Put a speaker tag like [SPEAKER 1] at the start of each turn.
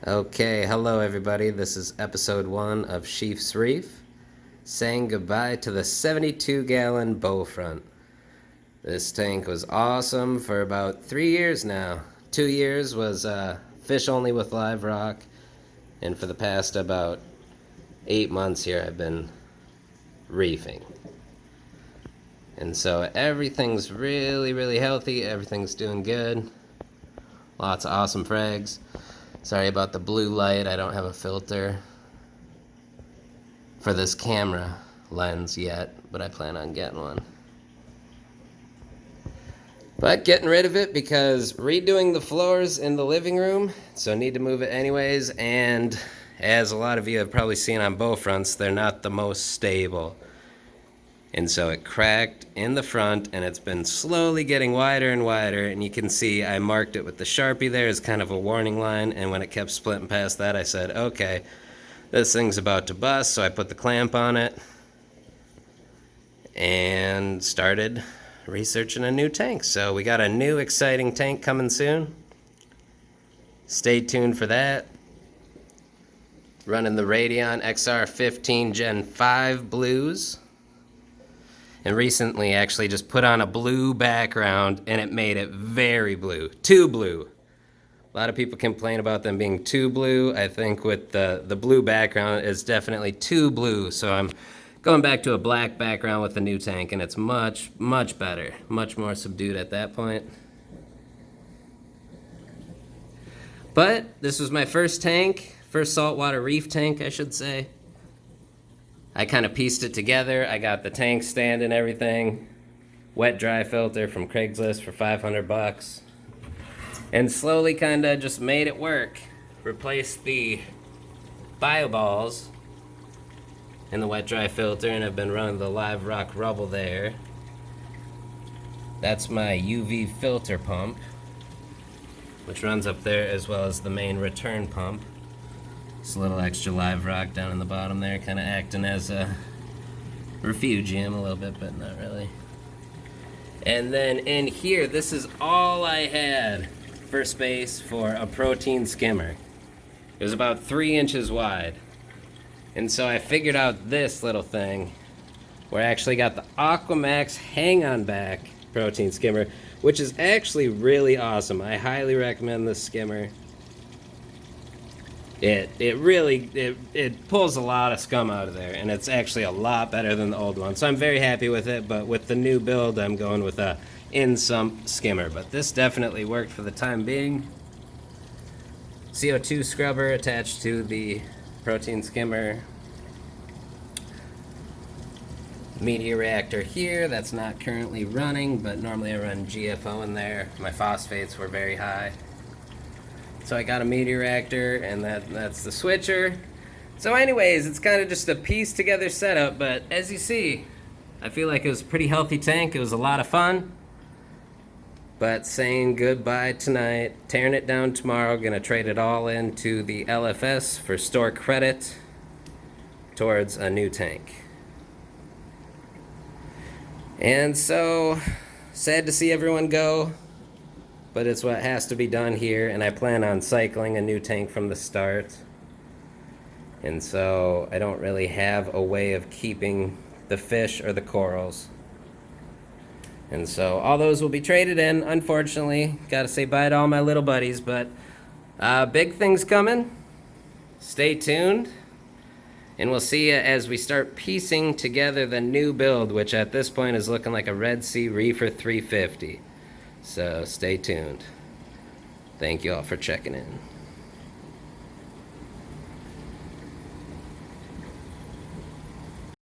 [SPEAKER 1] Okay, hello everybody. This is episode 1 of Schief's Reef, saying goodbye to the 72-gallon Bowfront. This tank was awesome for about 3 years now. 2 years was fish only with live rock, and for the past about 8 months here I've been reefing. And so everything's really healthy, everything's doing good. Lots of awesome frags. Sorry about the blue light, I don't have a filter for this camera lens yet, but I plan on getting one. But getting rid of it because redoing the floors in the living room, so I need to move it anyways, and as a lot of you have probably seen on Bowfronts, they're not the most stable. And so it cracked in the front, and it's been slowly getting wider and wider, and you can see I marked it with the Sharpie there as kind of a warning line, and when it kept splitting past that, I said, okay, this thing's about to bust, so I put the clamp on it and started researching a new tank. So we got a new exciting tank coming soon. Stay tuned for that. Running the Radion XR15 Gen 5 blues. And recently actually just put on a blue background and it made it very blue. Too blue. A lot of people complain about them being too blue. I think with the blue background it's definitely too blue. So I'm going back to a black background with the new tank and it's much better. Much more subdued at that point. But this was my first tank. First saltwater reef tank, I should say. I kind of pieced it together. I got the tank stand and everything. Wet dry filter from Craigslist for $500. And slowly kind of just made it work. Replaced the bio balls in the wet dry filter, and I've been running the live rock rubble there. That's my UV filter pump, which runs up there as well as the main return pump. Just a little extra live rock down in the bottom there, kind of acting as a refugium a little bit, but not really. And then in here, this is all I had for space for a protein skimmer. It was about 3 inches wide. And so I figured out this little thing, where I actually got the Aquamax hang-on back protein skimmer, which is actually really awesome. I highly recommend this skimmer. It really pulls a lot of scum out of there, and it's actually a lot better than the old one. So I'm very happy with it, but with the new build, I'm going with a in-sump skimmer. But this definitely worked for the time being. CO2 scrubber attached to the protein skimmer. Media reactor here, that's not currently running, but normally I run GFO in there. My phosphates were very high. So I got a media reactor, and that's the switcher. So anyways, it's kind of just a piece together setup, but as you see, I feel like it was a pretty healthy tank. It was a lot of fun. But saying goodbye tonight, tearing it down tomorrow, gonna trade it all into the LFS for store credit towards a new tank. And so, sad to see everyone go. But it's what has to be done here, and I plan on cycling a new tank from the start. And so I don't really have a way of keeping the fish or the corals. And so all those will be traded in, unfortunately. Gotta say bye to all my little buddies, but big things coming. Stay tuned. And we'll see you as we start piecing together the new build, which at this point is looking like a Red Sea Reefer 350. So stay tuned. Thank you all for checking in.